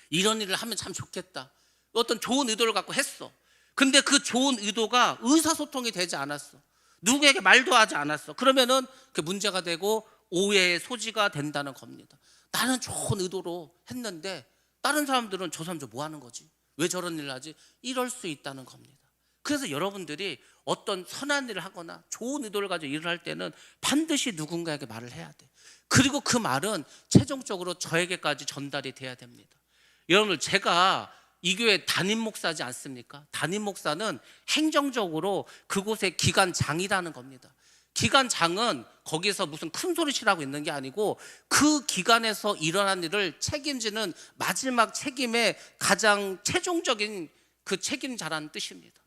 이런 일을 하면 참 좋겠다, 어떤 좋은 의도를 갖고 했어. 근데 그 좋은 의도가 의사소통이 되지 않았어. 누구에게 말도 하지 않았어. 그러면은 그 문제가 되고 오해의 소지가 된다는 겁니다. 나는 좋은 의도로 했는데 다른 사람들은 저 사람 뭐 하는 거지? 왜 저런 일을 하지? 이럴 수 있다는 겁니다. 그래서 여러분들이 어떤 선한 일을 하거나 좋은 의도를 가지고 일을 할 때는 반드시 누군가에게 말을 해야 돼. 그리고 그 말은 최종적으로 저에게까지 전달이 돼야 됩니다. 여러분들, 제가 이 교회 담임 목사지 않습니까? 담임 목사는 행정적으로 그곳의 기관장이라는 겁니다. 기관장은 거기서 무슨 큰 소리 치라고 있는 게 아니고, 그 기관에서 일어난 일을 책임지는 마지막 책임의 가장 최종적인 그 책임자라는 뜻입니다.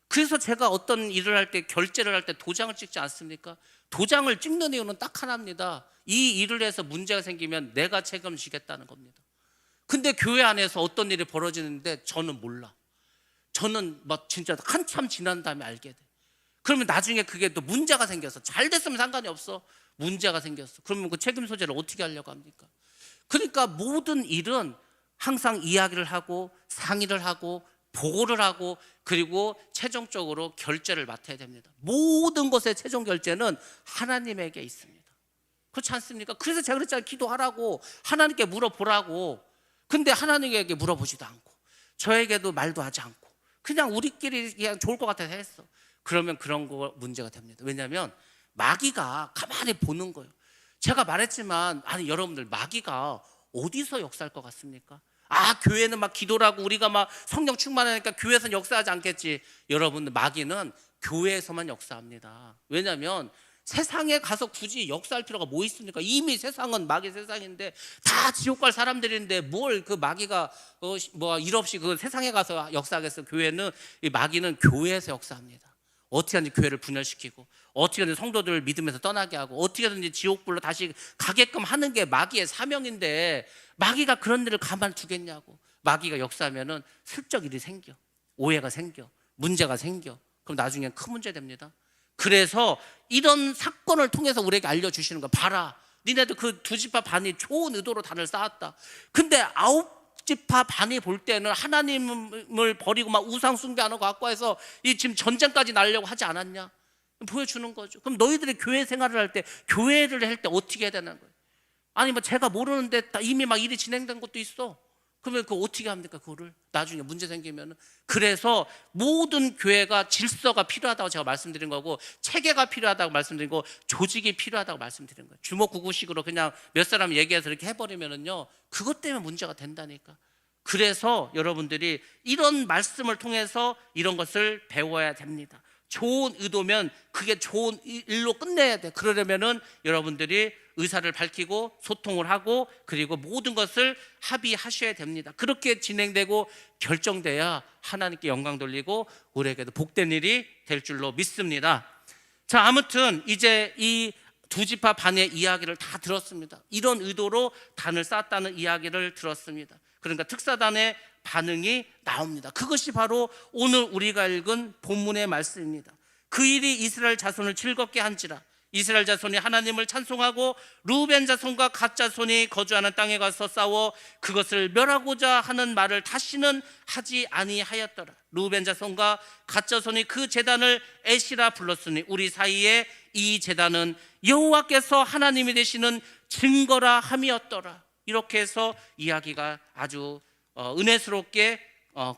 그래서 제가 어떤 일을 할 때, 결제를 할 때 도장을 찍지 않습니까? 도장을 찍는 이유는 딱 하나입니다. 이 일을 해서 문제가 생기면 내가 책임지겠다는 겁니다. 근데 교회 안에서 어떤 일이 벌어지는데 저는 몰라. 저는 막 진짜 한참 지난 다음에 알게 돼. 그러면 나중에 그게 또 문제가 생겨서, 잘 됐으면 상관이 없어, 문제가 생겼어. 그러면 그 책임 소재를 어떻게 하려고 합니까? 그러니까 모든 일은 항상 이야기를 하고 상의를 하고 보고를 하고, 그리고 최종적으로 결제를 맡아야 됩니다. 모든 것의 최종 결제는 하나님에게 있습니다. 그렇지 않습니까? 그래서 제가 그랬잖아요. 기도하라고, 하나님께 물어보라고. 근데 하나님에게 물어보지도 않고 저에게도 말도 하지 않고 그냥 우리끼리 그냥 좋을 것 같아서 했어. 그러면 그런 거 문제가 됩니다. 왜냐하면 마귀가 가만히 보는 거예요. 제가 말했지만, 여러분들, 마귀가 어디서 역사할 것 같습니까? 교회는 막 기도를 하고 우리가 막 성령 충만하니까 교회에서는 역사하지 않겠지. 여러분들, 마귀는 교회에서만 역사합니다. 왜냐하면 세상에 가서 굳이 역사할 필요가 뭐 있습니까? 이미 세상은 마귀 세상인데 다 지옥 갈 사람들인데 뭘 그 마귀가 일 없이 그 세상에 가서 역사하겠어. 교회는, 이 마귀는 교회에서 역사합니다. 어떻게 하든지 교회를 분열시키고, 어떻게 하든지 성도들을 믿음에서 떠나게 하고, 어떻게 하든지 지옥불로 다시 가게끔 하는 게 마귀의 사명인데, 마귀가 그런 일을 가만두겠냐고. 마귀가 역사하면은 슬쩍 일이 생겨, 오해가 생겨, 문제가 생겨. 그럼 나중에 큰 문제 됩니다. 그래서 이런 사건을 통해서 우리에게 알려주시는 거, 봐라, 니네들 그 두 지파 반이 좋은 의도로 단을 쌓았다. 근데 9지파 반이 볼 때는 하나님을 버리고 막 우상 숭배하는 거 갖고 해서 이 지금 전쟁까지 날려고 하지 않았냐? 보여주는 거죠. 그럼 너희들이 교회 생활을 할 때, 교회를 할 때 어떻게 해야 되는 거예요? 뭐 제가 모르는데 이미 막 일이 진행된 것도 있어. 그러면 그거 어떻게 합니까? 그거를 나중에 문제 생기면은. 그래서 모든 교회가 질서가 필요하다고 제가 말씀드린 거고, 체계가 필요하다고 말씀드린 거, 조직이 필요하다고 말씀드린 거예요. 주먹구구식으로 그냥 몇 사람 얘기해서 이렇게 해버리면은요, 그것 때문에 문제가 된다니까. 그래서 여러분들이 이런 말씀을 통해서 이런 것을 배워야 됩니다. 좋은 의도면 그게 좋은 일로 끝내야 돼. 그러려면은 여러분들이 의사를 밝히고 소통을 하고, 그리고 모든 것을 합의하셔야 됩니다. 그렇게 진행되고 결정돼야 하나님께 영광 돌리고 우리에게도 복된 일이 될 줄로 믿습니다. 자, 아무튼 이제 이 두 지파 반의 이야기를 다 들었습니다. 이런 의도로 단을 쌓았다는 이야기를 들었습니다. 그러니까 특사단의 반응이 나옵니다. 그것이 바로 오늘 우리가 읽은 본문의 말씀입니다. 그 일이 이스라엘 자손을 즐겁게 한지라. 이스라엘 자손이 하나님을 찬송하고 루벤 자손과 갓 자손이 거주하는 땅에 가서 싸워 그것을 멸하고자 하는 말을 다시는 하지 아니하였더라. 루벤 자손과 갓 자손이 그 제단을 에시라 불렀으니 우리 사이에 이 제단은 여호와께서 하나님이 되시는 증거라 함이었더라. 이렇게 해서 이야기가 아주 은혜스럽게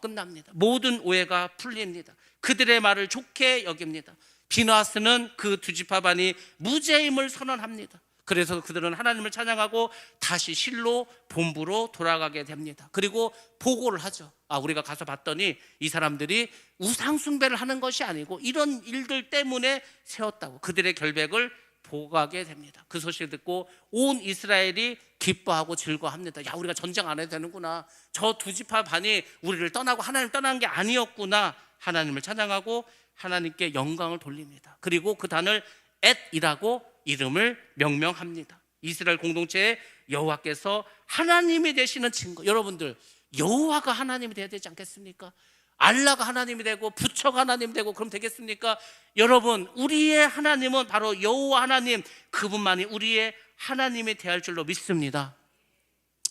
끝납니다. 모든 오해가 풀립니다. 그들의 말을 좋게 여깁니다. 비나스는 그 두 지파 반이 무죄임을 선언합니다. 그래서 그들은 하나님을 찬양하고 다시 실로 본부로 돌아가게 됩니다. 그리고 보고를 하죠. 우리가 가서 봤더니 이 사람들이 우상 숭배를 하는 것이 아니고 이런 일들 때문에 세웠다고 그들의 결백을 보고하게 됩니다. 그 소식을 듣고 온 이스라엘이 기뻐하고 즐거워합니다. 야, 우리가 전쟁 안 해도 되는구나. 저 두 지파 반이 우리를 떠나고 하나님 떠난 게 아니었구나. 하나님을 찬양하고 하나님께 영광을 돌립니다. 그리고 그 단을 엣이라고 이름을 명명합니다. 이스라엘 공동체에 여호와께서 하나님이 되시는 증거. 여러분들, 여호와가 하나님이 되어야 되지 않겠습니까? 알라가 하나님이 되고 부처가 하나님 되고 그럼 되겠습니까? 여러분, 우리의 하나님은 바로 여호와 하나님, 그분만이 우리의 하나님이 되어야 할 줄로 믿습니다.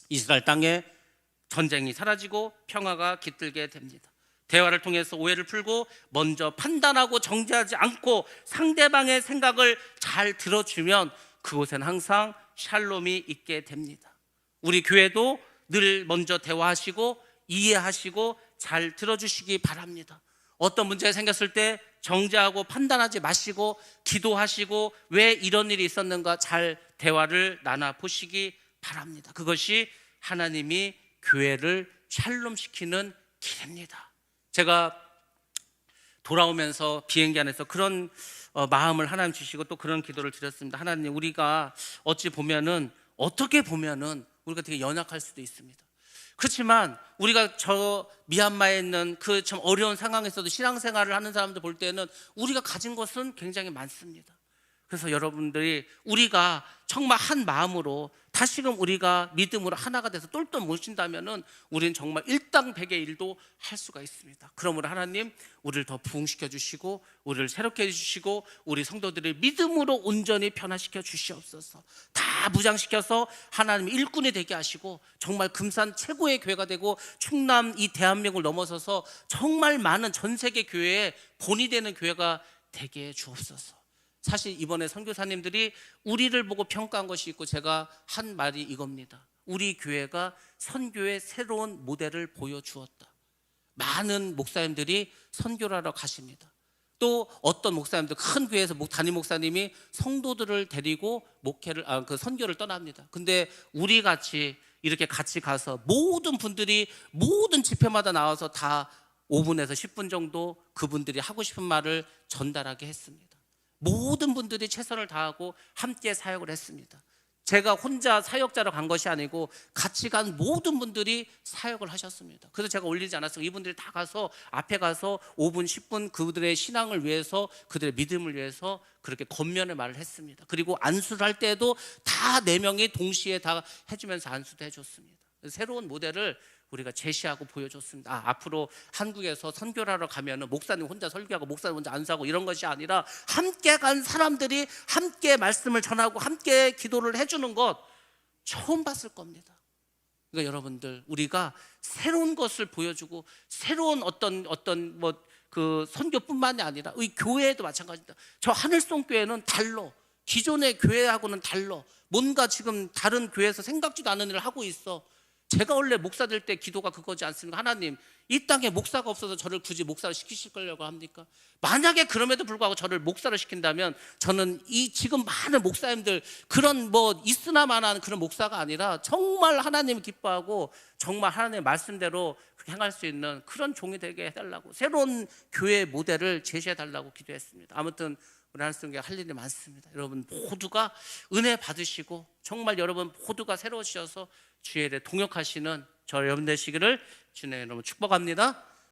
이스라엘 땅에 전쟁이 사라지고 평화가 깃들게 됩니다. 대화를 통해서 오해를 풀고 먼저 판단하고 정죄하지 않고 상대방의 생각을 잘 들어주면 그곳에는 항상 샬롬이 있게 됩니다. 우리 교회도 늘 먼저 대화하시고 이해하시고 잘 들어주시기 바랍니다. 어떤 문제가 생겼을 때 정죄하고 판단하지 마시고 기도하시고 왜 이런 일이 있었는가 잘 대화를 나눠보시기 바랍니다. 그것이 하나님이 교회를 샬롬시키는 길입니다. 제가 돌아오면서 비행기 안에서 그런 마음을 하나님 주시고 또 그런 기도를 드렸습니다. 하나님, 우리가 어찌 보면은 어떻게 보면은 우리가 되게 연약할 수도 있습니다. 그렇지만 우리가 저 미얀마에 있는 그 참 어려운 상황에서도 신앙생활을 하는 사람들 볼 때는 우리가 가진 것은 굉장히 많습니다. 그래서 여러분들이 우리가 정말 한 마음으로 다시금 우리가 믿음으로 하나가 돼서 똘똘 모신다면은 우리는 정말 일당백의 일도 할 수가 있습니다. 그러므로 하나님, 우리를 더 부흥시켜 주시고 우리를 새롭게 해주시고 우리 성도들을 믿음으로 온전히 변화시켜 주시옵소서. 다 무장시켜서 하나님 일꾼이 되게 하시고 정말 금산 최고의 교회가 되고 충남 이 대한민국을 넘어서서 정말 많은 전 세계 교회의 본이 되는 교회가 되게 해 주옵소서. 사실 이번에 선교사님들이 우리를 보고 평가한 것이 있고 제가 한 말이 이겁니다. 우리 교회가 선교의 새로운 모델을 보여주었다. 많은 목사님들이 선교를 하러 가십니다. 또 어떤 목사님들, 큰 교회에서 담임 목사님이 성도들을 데리고 그 선교를 떠납니다. 근데 우리 같이 이렇게 같이 가서 모든 분들이 모든 집회마다 나와서 다 5분에서 10분 정도 그분들이 하고 싶은 말을 전달하게 했습니다. 모든 분들이 최선을 다하고 함께 사역을 했습니다. 제가 혼자 사역자로 간 것이 아니고 같이 간 모든 분들이 사역을 하셨습니다. 그래서 제가 올리지 않았어요. 이분들이 다 가서 앞에 가서 5분 10분 그들의 신앙을 위해서 그들의 믿음을 위해서 그렇게 겉면의 말을 했습니다. 그리고 안수를 할 때도 다 4명이 동시에 다 해주면서 안수도 해줬습니다. 새로운 모델을 우리가 제시하고 보여줬습니다. 앞으로 한국에서 선교를 하러 가면은 목사님 혼자 설교하고 목사님 혼자 안수하고 이런 것이 아니라 함께 간 사람들이 함께 말씀을 전하고 함께 기도를 해주는 것 처음 봤을 겁니다. 그러니까 여러분들, 우리가 새로운 것을 보여주고 새로운 어떤 그 선교뿐만이 아니라 이 교회에도 마찬가지입니다. 저 하늘송 교회는 달러, 기존의 교회하고는 달러, 뭔가 지금 다른 교회에서 생각지도 않은 일을 하고 있어. 제가 원래 목사 될 때 기도가 그거지 않습니까? 하나님, 이 땅에 목사가 없어서 저를 굳이 목사를 시키실 거려고 합니까? 만약에 그럼에도 불구하고 저를 목사를 시킨다면 저는 이 지금 많은 목사님들 그런 있으나마나한 그런 목사가 아니라 정말 하나님 기뻐하고 정말 하나님의 말씀대로 그렇게 행할 수 있는 그런 종이 되게 해달라고, 새로운 교회 모델을 제시해달라고 기도했습니다. 아무튼 우리 하늘송교회 할 일이 많습니다. 여러분 모두가 은혜 받으시고 정말 여러분 모두가 새로워지셔서 주의 일에 동역하시는 저 여러분 되시기를 주님의 이름으로 축복합니다.